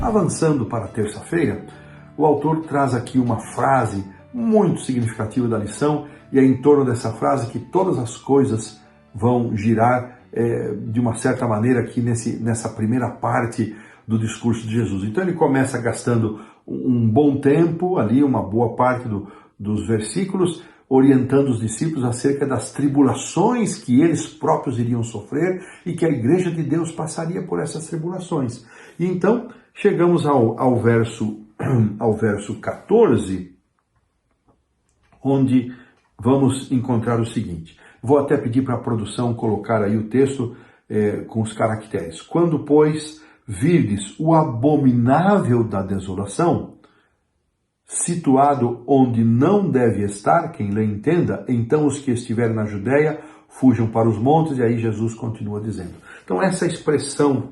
Avançando para a terça-feira, o autor traz aqui uma frase muito significativa da lição, e é em torno dessa frase que todas as coisas vão girar de uma certa maneira aqui nessa primeira parte do discurso de Jesus. Então ele começa gastando um bom tempo ali, uma boa parte dos versículos, orientando os discípulos acerca das tribulações que eles próprios iriam sofrer e que a igreja de Deus passaria por essas tribulações. E então chegamos ao verso 14, onde vamos encontrar o seguinte. Vou até pedir para a produção colocar aí o texto com os caracteres. Quando, pois, virdes o abominável da desolação, situado onde não deve estar, quem lê entenda, então os que estiverem na Judéia fujam para os montes, e aí Jesus continua dizendo. Então essa expressão,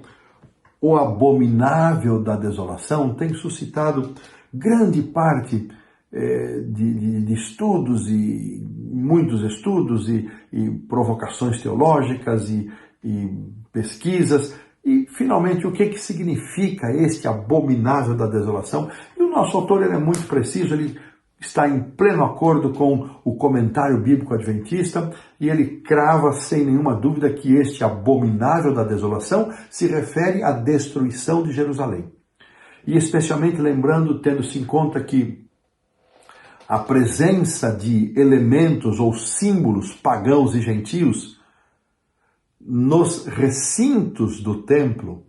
o abominável da desolação, tem suscitado grande parte de estudos, e muitos estudos e provocações teológicas e pesquisas. E, finalmente, o que significa este abominável da desolação? E o nosso autor ele é muito preciso, ele está em pleno acordo com o comentário bíblico adventista, e ele crava sem nenhuma dúvida que este abominável da desolação se refere à destruição de Jerusalém. E especialmente lembrando, tendo-se em conta que a presença de elementos ou símbolos pagãos e gentios nos recintos do templo,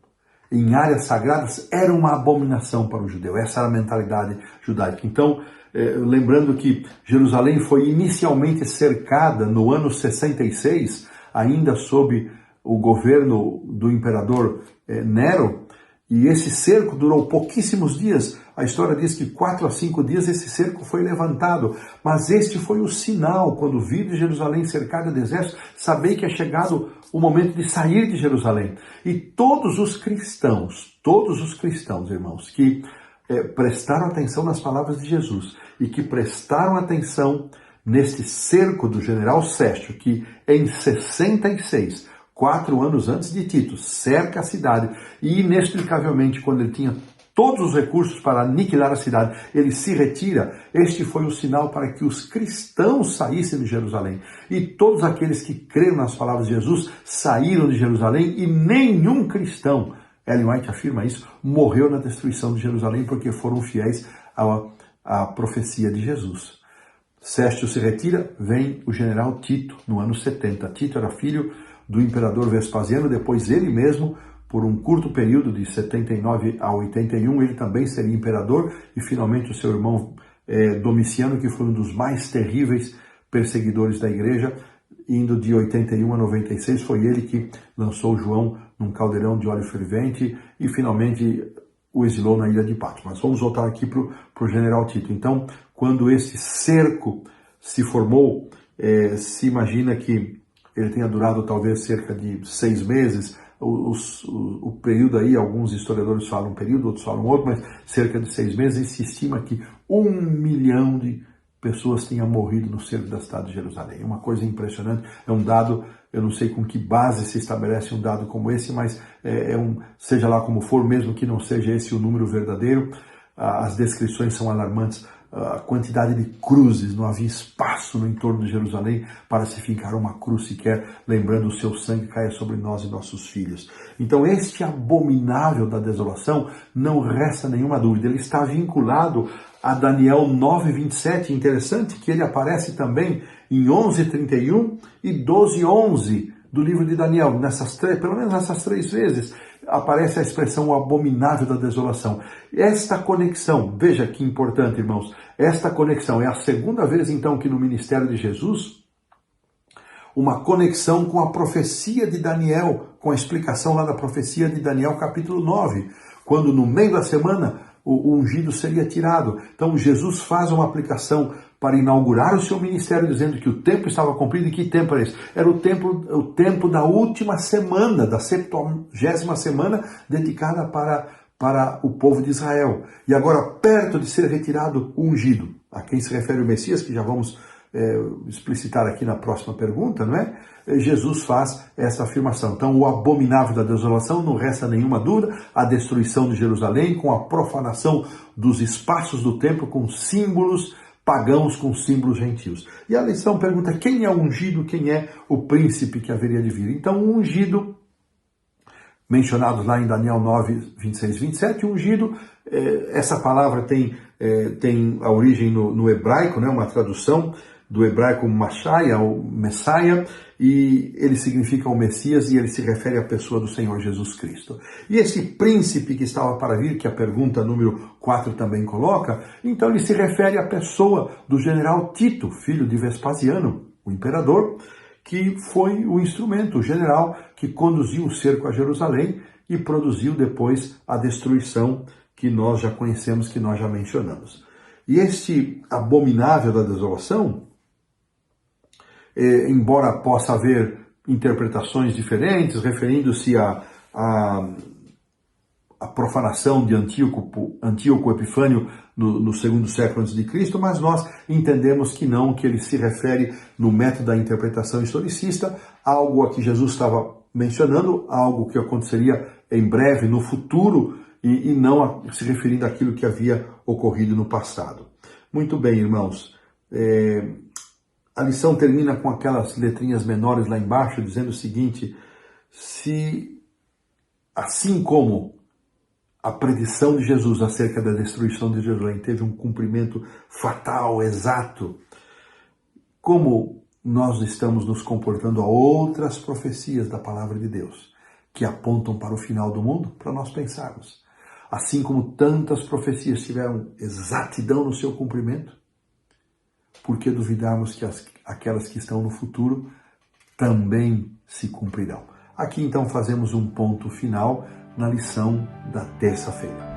em áreas sagradas, era uma abominação para o judeu. Essa era a mentalidade judaica. Então, lembrando que Jerusalém foi inicialmente cercada no ano 66, ainda sob o governo do imperador Nero, e esse cerco durou pouquíssimos dias. A história diz que 4 a 5 dias esse cerco foi levantado. Mas este foi o sinal, quando vive Jerusalém cercada de exército, sabei que é chegado o momento de sair de Jerusalém. E todos os cristãos, irmãos, que prestaram atenção nas palavras de Jesus e que prestaram atenção neste cerco do general Séstio, que em 66, 4 anos antes de Tito, cerca a cidade, e inexplicavelmente, quando ele tinha todos os recursos para aniquilar a cidade, ele se retira. Este foi o sinal para que os cristãos saíssem de Jerusalém. E todos aqueles que creram nas palavras de Jesus saíram de Jerusalém, e nenhum cristão, Ellen White afirma isso, morreu na destruição de Jerusalém porque foram fiéis à profecia de Jesus. Séstio se retira, vem o general Tito no ano 70. Tito era filho do imperador Vespasiano, depois ele mesmo, por um curto período de 79 a 81, ele também seria imperador, e finalmente o seu irmão Domiciano, que foi um dos mais terríveis perseguidores da igreja, indo de 81 a 96, foi ele que lançou João num caldeirão de óleo fervente e finalmente o exilou na ilha de Patmos. Mas vamos voltar aqui para o general Tito. Então, quando esse cerco se formou, se imagina que ele tenha durado talvez cerca de 6 meses, o período aí, alguns historiadores falam um período, outros falam outro, mas cerca de 6 meses, e se estima que 1 milhão de pessoas tenham morrido no cerco da cidade de Jerusalém. É uma coisa impressionante, é um dado, eu não sei com que base se estabelece um dado como esse, mas seja lá como for, mesmo que não seja esse o número verdadeiro, as descrições são alarmantes. A quantidade de cruzes, não havia espaço no entorno de Jerusalém para se fincar uma cruz sequer, lembrando o seu sangue caia sobre nós e nossos filhos. Então este abominável da desolação, não resta nenhuma dúvida, ele está vinculado a Daniel 9:27, interessante que ele aparece também em 11:31 e 12:11 do livro de Daniel, pelo menos nessas 3 vezes, aparece a expressão o abominável da desolação. Esta conexão, veja que importante, irmãos, esta conexão é a segunda vez, então, que no ministério de Jesus, uma conexão com a profecia de Daniel, com a explicação lá da profecia de Daniel capítulo 9, quando no meio da semana o ungido seria tirado. Então Jesus faz uma aplicação para inaugurar o seu ministério, dizendo que o tempo estava cumprido. E que tempo era esse? Era o tempo da última semana, da 70ª semana, dedicada para o povo de Israel. E agora, perto de ser retirado o ungido, a quem se refere o Messias, que já vamos explicitar aqui na próxima pergunta, não é? Jesus faz essa afirmação. Então, o abominável da desolação, não resta nenhuma dúvida, a destruição de Jerusalém com a profanação dos espaços do templo com símbolos pagãos, com símbolos gentios. E a lição pergunta: quem é o ungido, quem é o príncipe que haveria de vir? Então, o ungido, mencionado lá em Daniel 9, 26, 27, ungido, essa palavra tem a origem no hebraico, né, uma tradução do hebraico Mashiach, ou Messiah, e ele significa o Messias, e ele se refere à pessoa do Senhor Jesus Cristo. E esse príncipe que estava para vir, que a pergunta número 4 também coloca, então ele se refere à pessoa do general Tito, filho de Vespasiano, o imperador, que foi o instrumento, o general que conduziu o cerco a Jerusalém e produziu depois a destruição que nós já conhecemos, que nós já mencionamos. E este abominável da desolação, embora possa haver interpretações diferentes, referindo-se à profanação de Antíoco Epifânio no segundo século a.C., mas nós entendemos que não, que ele se refere no método da interpretação historicista a algo a que Jesus estava mencionando, algo que aconteceria em breve, no futuro, e não se referindo àquilo que havia ocorrido no passado. Muito bem, irmãos. A lição termina com aquelas letrinhas menores lá embaixo, dizendo o seguinte: se, assim como a predição de Jesus acerca da destruição de Jerusalém teve um cumprimento fatal, exato, como nós estamos nos comportando a outras profecias da palavra de Deus, que apontam para o final do mundo, para nós pensarmos. Assim como tantas profecias tiveram exatidão no seu cumprimento, por que duvidarmos que aquelas que estão no futuro também se cumprirão? Aqui então fazemos um ponto final na lição da terça-feira.